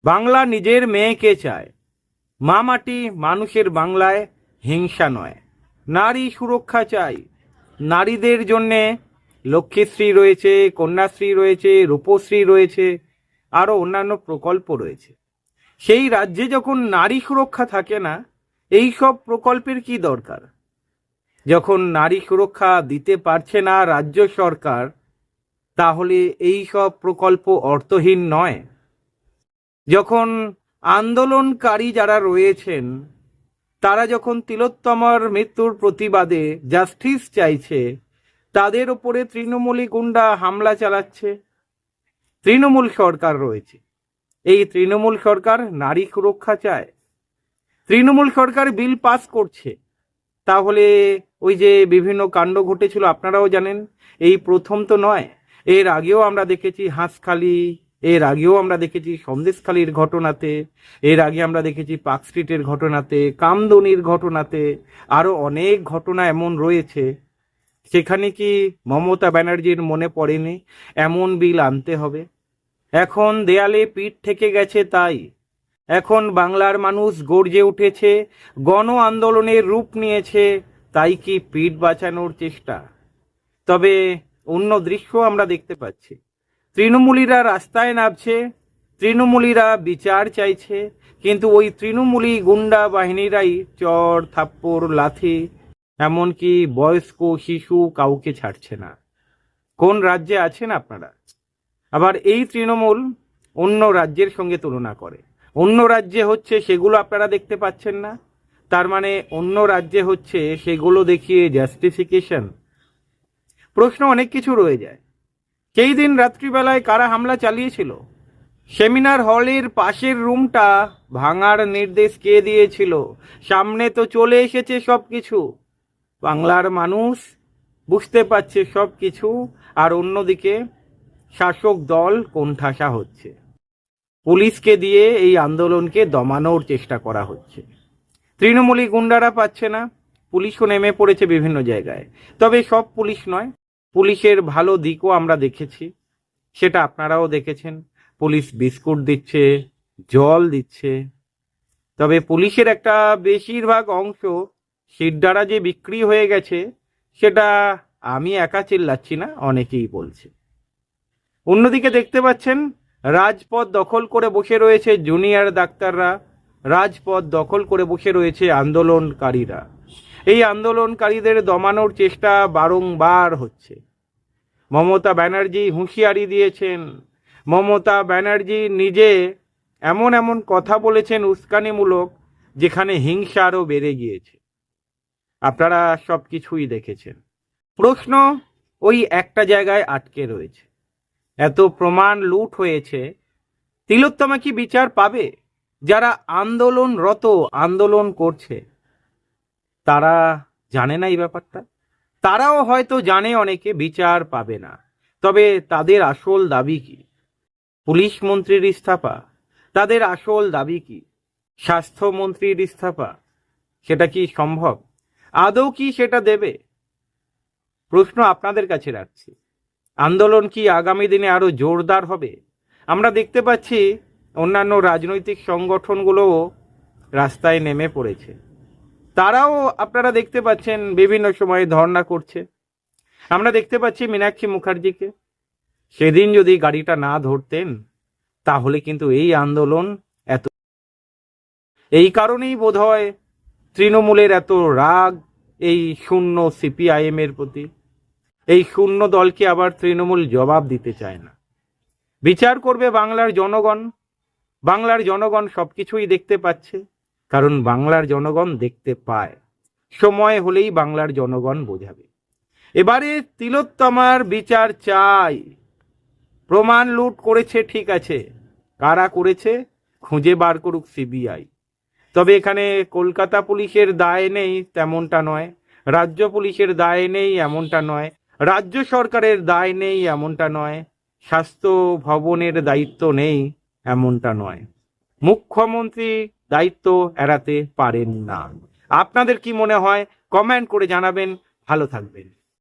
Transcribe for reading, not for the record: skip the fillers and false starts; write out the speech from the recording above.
বাংলা নিজের মেয়েকে চায়। মা মাটি মানুষের বাংলায় হিংসা নয়। নারী সুরক্ষা চাই। নারীদের জন্যে লক্ষ্মীশ্রী রয়েছে, কন্যাশ্রী রয়েছে, রূপশ্রী রয়েছে, আরও অন্যান্য প্রকল্প রয়েছে। সেই রাজ্যে যখন নারী সুরক্ষা থাকে না, এই সব প্রকল্পের কি দরকার? যখন নারী সুরক্ষা দিতে পারছে না রাজ্য সরকার, তাহলে এই সব প্রকল্প অর্থহীন নয়? যখন আন্দোলনকারী যারা রয়েছেন, তারা যখন তিলোত্তমার মৃত্যুর প্রতিবাদে জাস্টিস চাইছে, তাদের ওপরে তৃণমূলী গুন্ডা হামলা চালাচ্ছে। তৃণমূল সরকার রয়েছে, এই তৃণমূল সরকার নারী সুরক্ষা চায়। তৃণমূল সরকার বিল পাস করছে, তাহলে ওই যে বিভিন্ন কাণ্ড ঘটেছিল আপনারাও জানেন। এই প্রথম তো নয়, এর আগেও আমরা দেখেছি হাঁসখালি, এর আগেও আমরা দেখেছি সন্দেশখালির ঘটনাতে, এর আগে আমরা দেখেছি পার্ক স্ট্রিটের ঘটনাতে, কামদুনির ঘটনাতে, আরও অনেক ঘটনা এমন রয়েছে। সেখানে কি মমতা ব্যানার্জির মনে পড়েনি এমন বিল আনতে হবে? এখন দেয়ালে পিঠ থেকে গেছে, তাই এখন বাংলার মানুষ গর্জে উঠেছে, গণ আন্দোলনের রূপ নিয়েছে, তাই কি পিঠ বাঁচানোর চেষ্টা? তবে অন্য দৃশ্য আমরা দেখতে পাচ্ছি। তৃণমূলীরা রাস্তায় নামছে, তৃণমূলীরা বিচার চাইছে, কিন্তু ওই তৃণমূলী গুন্ডা বাহিনীরাই চর থাপ্পড় লাথি, এমনকি বয়স্ক শিশু কাউকে ছাড়ছে না। কোন রাজ্যে আছেন আপনারা? আবার এই তৃণমূল অন্য রাজ্যের সঙ্গে তুলনা করে। অন্য রাজ্যে হচ্ছে সেগুলো আপনারা দেখতে পাচ্ছেন না, তার মানে অন্য রাজ্যে হচ্ছে সেগুলো দেখিয়ে জাস্টিফিকেশন। প্রশ্ন অনেক কিছু রয়ে যায়। সেই দিন রাত্রিবেলায় কারা হামলা চালিয়েছিল? সেমিনার হলের পাশের রুমটা ভাঙার নির্দেশ কে দিয়েছিল? সামনে তো চলে এসেছে সব কিছু, বাংলার মানুষ বুঝতে পারছে সব কিছু, আর অন্যদিকে শাসক দল কোণঠাসা হচ্ছে। পুলিশকে দিয়ে এই আন্দোলনকে দমানোর চেষ্টা করা হচ্ছে। তৃণমূলী গুন্ডারা পাচ্ছে না, পুলিশও নেমে পড়েছে বিভিন্ন জায়গায়। তবে সব পুলিশ নয়, পুলিশের ভালো দিকও আমরা দেখেছি, সেটা আপনারাও দেখেছেন। পুলিশ বিস্কুট দিচ্ছে, জল দিচ্ছে। তবে পুলিশের একটা বেশিরভাগ অংশ শিরদাঁড়া যে বিক্রি হয়ে গেছে, সেটা আমি একা চিল্লাচ্ছি না, অনেকেই বলছে। অন্যদিকে দেখতে পাচ্ছেন রাজপথ দখল করে বসে রয়েছে জুনিয়র ডাক্তাররা, রাজপথ দখল করে বসে রয়েছে আন্দোলনকারীরা। এই আন্দোলনকারীদের দমানোর চেষ্টা বারংবার হচ্ছে। মমতা ব্যানার্জি হুঁশিয়ারি দিয়েছেন, মমতা ব্যানার্জি নিজে এমন এমন কথা বলেছেন উস্কানিমূলক, যেখানে হিংসা আরও বেড়ে গিয়েছে। আপনারা সব কিছুই দেখেছেন। প্রশ্ন ওই একটা জায়গায় আটকে রয়েছে। এত প্রমাণ লুট হয়েছে, তিলোত্তমা কি বিচার পাবে? যারা আন্দোলনরত, আন্দোলন করছে, তারা জানে না এই ব্যাপারটা। তারাও হয়তো জানে অনেকে বিচার পাবে না, তবে তাদের আসল দাবি কি? পুলিশ মন্ত্রীর ইস্তফা? তাদের আসল দাবি কি? স্বাস্থ্যমন্ত্রীর ইস্তফা? সেটা কি সম্ভব? আদৌ কি সেটা দেবে? প্রশ্ন আপনাদের কাছে রাখছি। আন্দোলন কি আগামী দিনে আরো জোরদার হবে? আমরা দেখতে পাচ্ছি অন্যান্য রাজনৈতিক সংগঠনগুলোও রাস্তায় নেমে পড়েছে। তারাও আপনারা দেখতে পাচ্ছেন বিভিন্ন সময়ে ধর্ণা করছে। আমরা দেখতে পাচ্ছি মীনাক্ষী মুখার্জিকে, সেদিন যদি গাড়িটা না ধরতেন, তাহলে কিন্তু এই আন্দোলন এত। এই কারণেই বোধহয় তৃণমূলের এত রাগ এই শূন্য সিপিআইএম এর প্রতি। এই শূন্য দলকে আবার তৃণমূল জবাব দিতে চায় না। বিচার করবে বাংলার জনগণ। বাংলার জনগণ সবকিছুই দেখতে পাচ্ছে, কারণ বাংলার জনগণ দেখতে পায়। সময় হলেই বাংলার জনগণ বোঝাবে। এবারে তিলোত্তমার বিচার চাই। প্রমাণ লুট করেছে, ঠিক আছে, কারা করেছে খুঁজে বার করুক সিবিআই। তবে এখানে কলকাতা পুলিশের দায় নেই তেমনটা নয়, রাজ্য পুলিশের দায় নেই এমনটা নয়, রাজ্য সরকারের দায় নেই এমনটা নয়, স্বাস্থ্য ভবনের দায়িত্ব নেই এমনটা নয়। মুখ্যমন্ত্রী দায়িত্ব এড়াতে পারেন না। আপনাদের কি মনে হয়? কমেন্ট করে জানাবেন। ভালো থাকবেন।